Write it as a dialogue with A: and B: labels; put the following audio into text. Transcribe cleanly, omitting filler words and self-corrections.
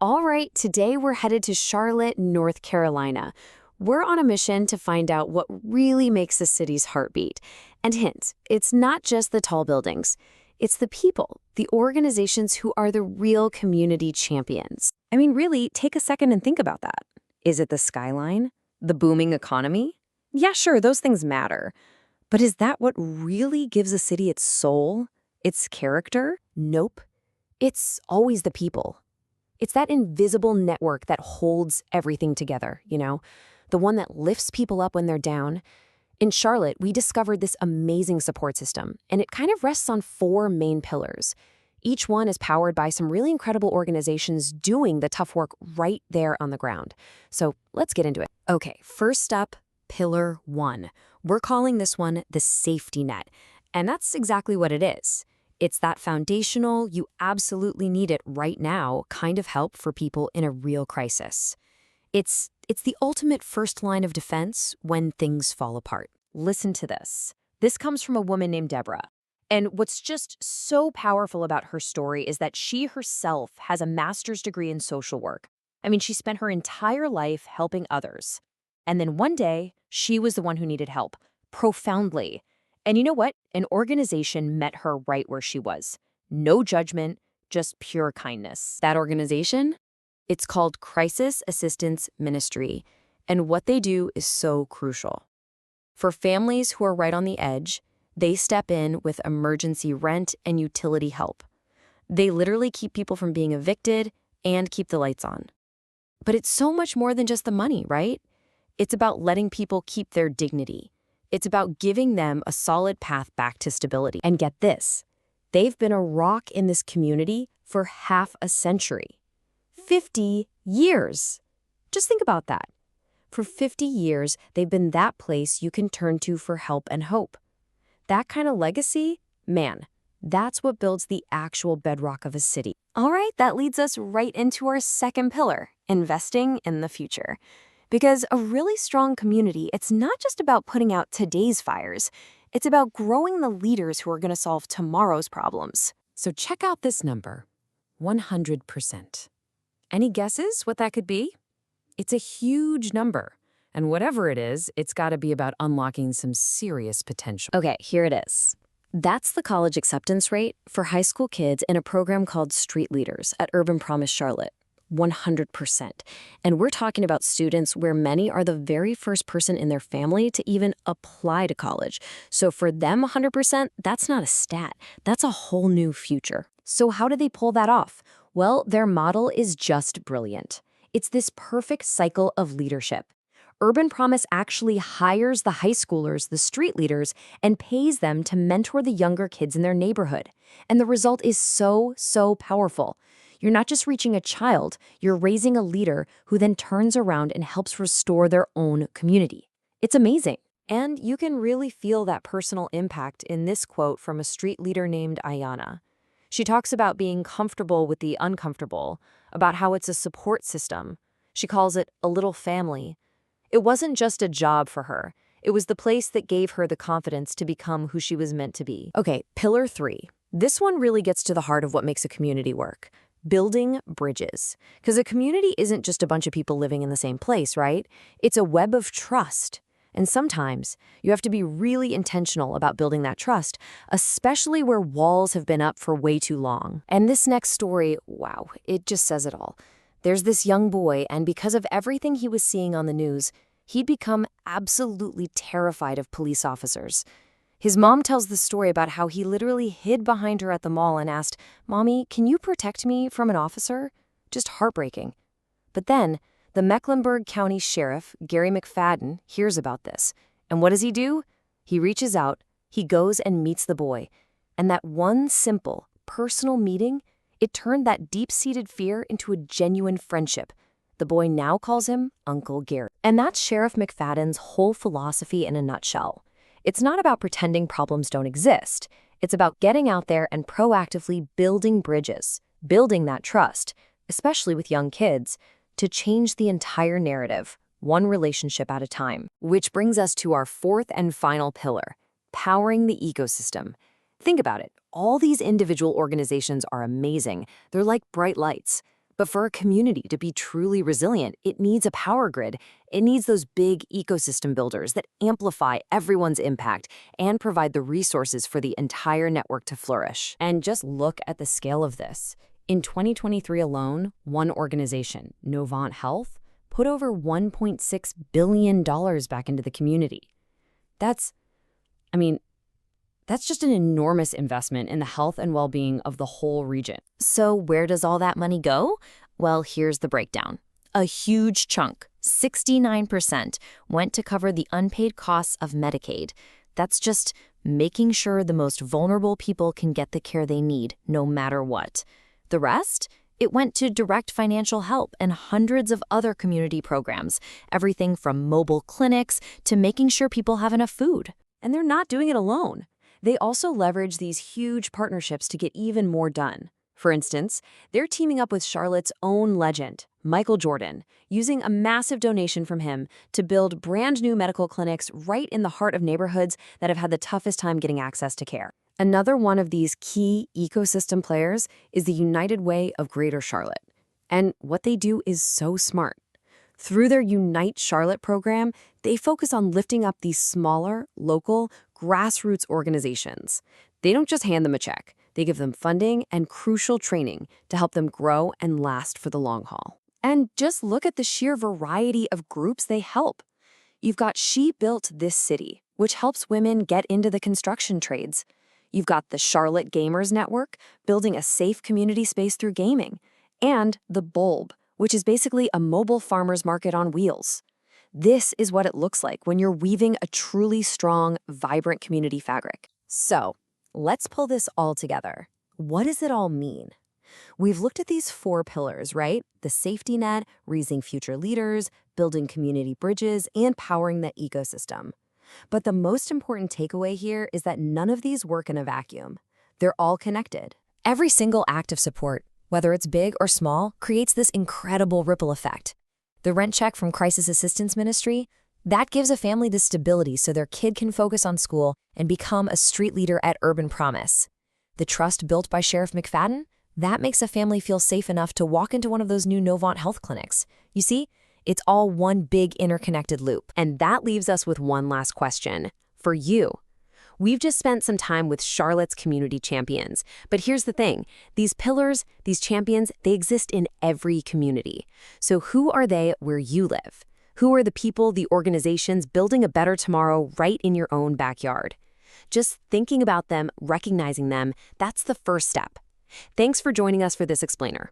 A: All right, today we're headed to Charlotte, North Carolina. We're on a mission to find out what really makes the city's heartbeat. And hint, it's not just the tall buildings. It's the people, the organizations who are the real community champions.
B: I mean, really, take a second and think about that. Is it the skyline? The booming economy? Yeah, sure, those things matter. But is that what really gives a city its soul? Its character?
A: Nope. It's always the people. It's that invisible network that holds everything together, the one that lifts people up when they're down. In Charlotte, we discovered this amazing support system, and it kind of rests on 4 main pillars. Each one is powered by some really incredible organizations doing the tough work right there on the ground. So let's get into it. Okay, first up, Pillar 1. We're calling this one the safety net, and that's exactly what it is. It's that foundational, you absolutely need it right now kind of help for people in a real crisis. It's the ultimate first line of defense when things fall apart. Listen to this. This comes from a woman named Deborah. And what's just so powerful about her story is that she herself has a master's degree in social work. I mean, she spent her entire life helping others. And then one day, she was the one who needed help, profoundly. And you know what? An organization met her right where she was. No judgment, just pure kindness. That organization? It's called Crisis Assistance Ministry, and what they do is so crucial. For families who are right on the edge, they step in with emergency rent and utility help. They literally keep people from being evicted and keep the lights on. But it's so much more than just the money, right? It's about letting people keep their dignity. It's about giving them a solid path back to stability. And get this, they've been a rock in this community for half a century. 50 years. Just think about that. For 50 years, they've been that place you can turn to for help and hope. That kind of legacy, man, that's what builds the actual bedrock of a city. All right, that leads us right into our second pillar, investing in the future. Because a really strong community, it's not just about putting out today's fires. It's about growing the leaders who are going to solve tomorrow's problems. So check out this number, 100%. Any guesses what that could be? It's a huge number. And whatever it is, it's got to be about unlocking some serious potential. Okay, here it is. That's the college acceptance rate for high school kids in a program called StreetLeaders at UrbanPromise Charlotte. 100%. And we're talking about students where many are the very first person in their family to even apply to college. So for them, 100%, that's not a stat. That's a whole new future. So how do they pull that off? Well, their model is just brilliant. It's this perfect cycle of leadership. UrbanPromise actually hires the high schoolers, the street leaders, and pays them to mentor the younger kids in their neighborhood. And the result is so powerful. You're not just reaching a child, you're raising a leader who then turns around and helps restore their own community. It's amazing. And you can really feel that personal impact in this quote from a street leader named Ayana. She talks about being comfortable with the uncomfortable, about how it's a support system. She calls it a little family. It wasn't just a job for her. It was the place that gave her the confidence to become who she was meant to be. Okay, pillar 3. This one really gets to the heart of what makes a community work. Building bridges. Because a community isn't just a bunch of people living in the same place, right? It's a web of trust. And sometimes you have to be really intentional about building that trust, especially where walls have been up for way too long. And this next story, wow, it just says it all. There's this young boy, and because of everything he was seeing on the news, he'd become absolutely terrified of police officers. His mom tells the story about how he literally hid behind her at the mall and asked, "Mommy, can you protect me from an officer?" Just heartbreaking. But then, the Mecklenburg County Sheriff, Gary McFadden, hears about this. And what does he do? He reaches out, he goes and meets the boy. And that one simple, personal meeting, it turned that deep-seated fear into a genuine friendship. The boy now calls him Uncle Gary. And that's Sheriff McFadden's whole philosophy in a nutshell. It's not about pretending problems don't exist. It's about getting out there and proactively building bridges, building that trust, especially with young kids, to change the entire narrative, one relationship at a time. Which brings us to our fourth and final pillar, powering the ecosystem. Think about it. All these individual organizations are amazing. They're like bright lights.
B: But for a community to be truly resilient, it needs a power grid. It needs those big ecosystem builders that amplify everyone's impact and provide the resources for the entire network to flourish. And just look at the scale of this. In 2023 alone, one organization, Novant Health, put over $1.6 billion back into the community. That's just an enormous investment in the health and well-being of the whole region.
C: So where does all that money go? Well, here's the breakdown. A huge chunk, 69%, went to cover the unpaid costs of Medicaid. That's just making sure the most vulnerable people can get the care they need, no matter what. The rest? It went to direct financial help and hundreds of other community programs, everything from mobile clinics to making sure people have enough food.
B: And they're not doing it alone. They also leverage these huge partnerships to get even more done. For instance, they're teaming up with Charlotte's own legend, Michael Jordan, using a massive donation from him to build brand new medical clinics right in the heart of neighborhoods that have had the toughest time getting access to care. Another one of these key ecosystem players is the United Way of Greater Charlotte. And what they do is so smart. Through their Unite Charlotte program, they focus on lifting up these smaller, local, grassroots organizations. They don't just hand them a check. They give them funding and crucial training to help them grow and last for the long haul. And just look at the sheer variety of groups they help. You've got She Built This City, which helps women get into the construction trades. You've got the Charlotte Gamers Network, building a safe community space through gaming. And the Bulb, which is basically a mobile farmer's market on wheels. This is what it looks like when you're weaving a truly strong, vibrant community fabric. So, let's pull this all together. What does it all mean? We've looked at these 4 pillars, right? The safety net, raising future leaders, building community bridges, and powering the ecosystem. But the most important takeaway here is that none of these work in a vacuum. They're all connected. Every single act of support, whether it's big or small, creates this incredible ripple effect. The rent check from Crisis Assistance Ministry, that gives a family the stability so their kid can focus on school and become a street leader at UrbanPromise. The trust built by Sheriff McFadden, that makes a family feel safe enough to walk into one of those new Novant Health clinics. You see, it's all one big interconnected loop. And that leaves us with one last question. For you, we've just spent some time with Charlotte's community champions. But here's the thing. These pillars, these champions, they exist in every community. So who are they where you live? Who are the people, the organizations building a better tomorrow right in your own backyard? Just thinking about them, recognizing them, that's the first step. Thanks for joining us for this explainer.